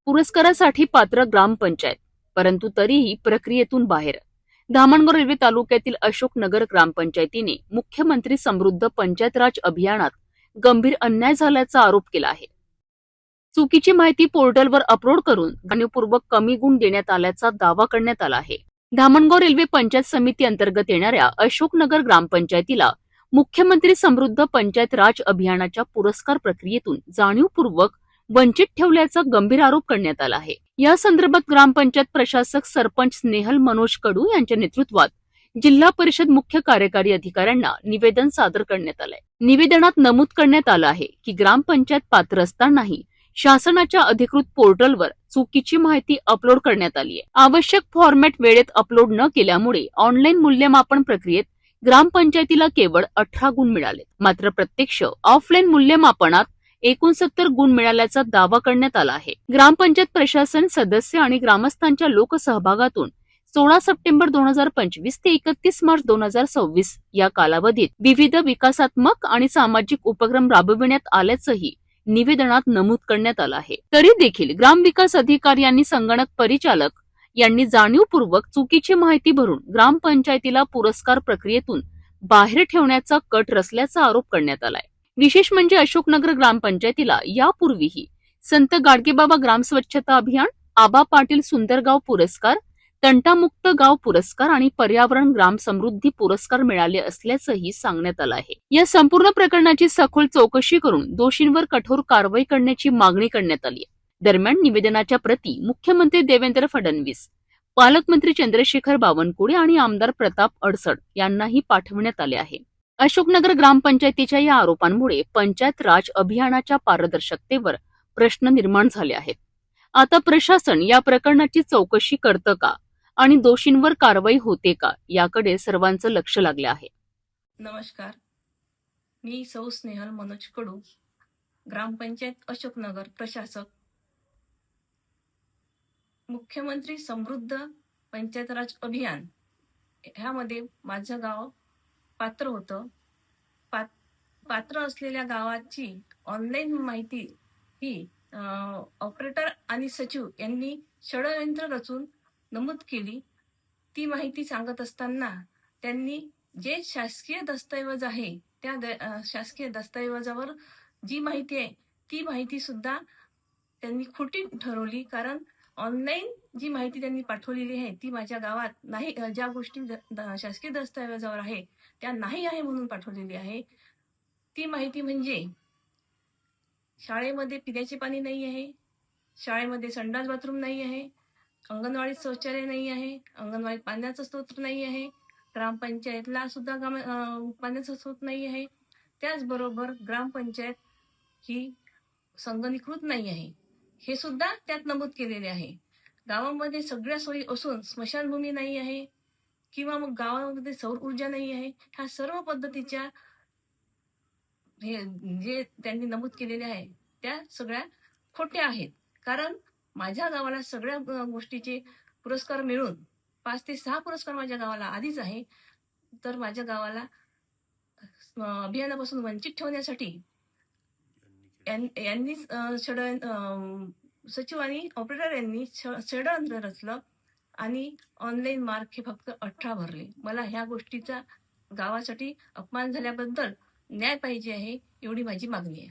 पुरस्कारासाठी पात्र ग्रामपंचायत, परंतु तरीही प्रक्रियेतून बाहेर. धामणगाव रेल्वे तालुक्यातील अशोकनगर ग्रामपंचायतीने मुख्यमंत्री समृद्ध पंचायत राज अभियानात गंभीर अन्याय झाल्याचा आरोप केला आहे. चुकीची माहिती पोर्टलवर अपलोड करून जाणीवपूर्वक कमी गुण देण्यात आल्याचा दावा करण्यात आला आहे. धामणगाव रेल्वे पंचायत समिती अंतर्गत येणाऱ्या अशोकनगर ग्रामपंचायतीला मुख्यमंत्री समृद्ध पंचायत राज अभियानाच्या पुरस्कार प्रक्रियेतून जाणीवपूर्वक वंचित ठेवल्याचा गंभीर आरोप करण्यात आला आहे. या संदर्भात ग्रामपंचायत प्रशासक सरपंच स्नेहल मनोज कडू यांच्या नेतृत्वात जिल्हा परिषद मुख्य कार्यकारी अधिकाऱ्यांना निवेदन सादर करण्यात आलंय. निवेदनात नमूद करण्यात आलं आहे की ग्रामपंचायत पात्र असतानाही शासनाच्या अधिकृत पोर्टलवर चुकीची माहिती अपलोड करण्यात आली आहे. आवश्यक फॉर्मॅट वेळेत अपलोड न केल्यामुळे ऑनलाईन मूल्यमापन प्रक्रियेत ग्रामपंचायतीला केवळ 18 गुण मिळाले. मात्र प्रत्यक्ष ऑफलाईन मूल्यमापनात 69 गुण मिळाल्याचा दावा करण्यात आला आहे. ग्रामपंचायत प्रशासन सदस्य आणि ग्रामस्थांच्या लोकसहभागातून 16 सप्टेंबर 2025 ते 31 मार्च 2026 या कालावधीत विविध विकासात्मक आणि सामाजिक उपक्रम राबविण्यात आल्याचंही निवेदनात नमूद करण्यात आलं आहे. तरी देखील ग्रामविकास अधिकारी आणि संगणक परिचालक यांनी जाणीवपूर्वक चुकीची माहिती भरून ग्रामपंचायतीला पुरस्कार प्रक्रियेतून बाहेर ठेवण्याचा कट रचल्याचा आरोप करण्यात आलाय. विशेष म्हणजे अशोकनगर ग्रामपंचायतीला यापूर्वीही संत गाडगेबाबा ग्राम स्वच्छता अभियान, आबा पाटील सुंदरगाव पुरस्कार, तंटामुक्त गाव पुरस्कार आणि पर्यावरण ग्राम समृद्धी पुरस्कार मिळाले असल्याचंही सांगण्यात आलं आहे. या संपूर्ण प्रकरणाची सखोल चौकशी करून दोषींवर कठोर कारवाई करण्याची मागणी करण्यात आली आहे. दरम्यान निवेदनाच्या प्रती मुख्यमंत्री देवेंद्र फडणवीस, पालकमंत्री चंद्रशेखर बावनकुळे आणि आमदार प्रताप अडसड यांनाही पाठवण्यात आले आहे. अशोकनगर ग्रामपंचायतीच्या या आरोपांमुळे पंचायत राज अभियानाच्या पारदर्शकतेवर प्रश्न निर्माण झाले आहेत. आता प्रशासन या प्रकरणाची चौकशी करतं का आणि दोषींवर कारवाई होते का याकडे सर्वांचं लक्ष लागले आहे. नमस्कार, मी सौ स्नेहल मनोज कडू, ग्रामपंचायत अशोकनगर प्रशासक. मुख्यमंत्री समृद्ध पंचायत राज अभियान ह्यामध्ये माझं गाव पात्र होतं. पात्र असलेल्या गावाची ऑनलाईन माहिती ही ऑपरेटर आणि सचिव यांनी षडयंत्र रचून नमूद केली. ती माहिती सांगत असताना त्यांनी जे शासकीय दस्तऐवज आहे त्या शासकीय दस्तऐवजावर जी माहिती आहे ती माहिती सुद्धा त्यांनी खोटी ठरवली. कारण ऑनलाईन जी माहिती त्यांनी पाठवलेली आहे ती माझ्या गावात नाही, ज्या गोष्टी शासकीय दस्तऐवजावर आहे त्या नाही आहे म्हणून पाठवलेली आहे. ती माहिती म्हणजे शाळेमध्ये पिण्याचे पाणी नाही आहे, शाळेमध्ये संडास बाथरूम नाही आहे, अंगणवाडीत शौचालय नाही आहे, अंगणवाडीत पाण्याचा स्रोत नाही आहे, ग्रामपंचायतला सुद्धा पाण्याचा स्रोत नाही आहे. त्याचबरोबर ग्रामपंचायत ही संगणकीकृत नाही आहे, हे सुद्धा त्यात नमूद केलेले आहे. गावामध्ये सगळ्या सोयी असून स्मशानभूमी नाही आहे किंवा मग गावामध्ये सौर ऊर्जा नाही आहे. ह्या सर्व पद्धतीच्या हे जे त्यांनी नमूद केलेले आहे त्या सगळ्या खोट्या आहेत. कारण माझ्या गावाला सगळ्या गोष्टीचे पुरस्कार मिळून 5 ते 6 पुरस्कार माझ्या गावाला आधीच आहे. तर माझ्या गावाला अभियानापासून वंचित ठेवण्यासाठी यांनी सचिव आणि ऑपरेटर यांनी षडयंत्र रचलं आणि ऑनलाईन मार्क हे फक्त 18 भरले. मला ह्या गोष्टीचा गावासाठी अपमान झाल्याबद्दल न्याय पाहिजे आहे, एवढी माझी मागणी आहे.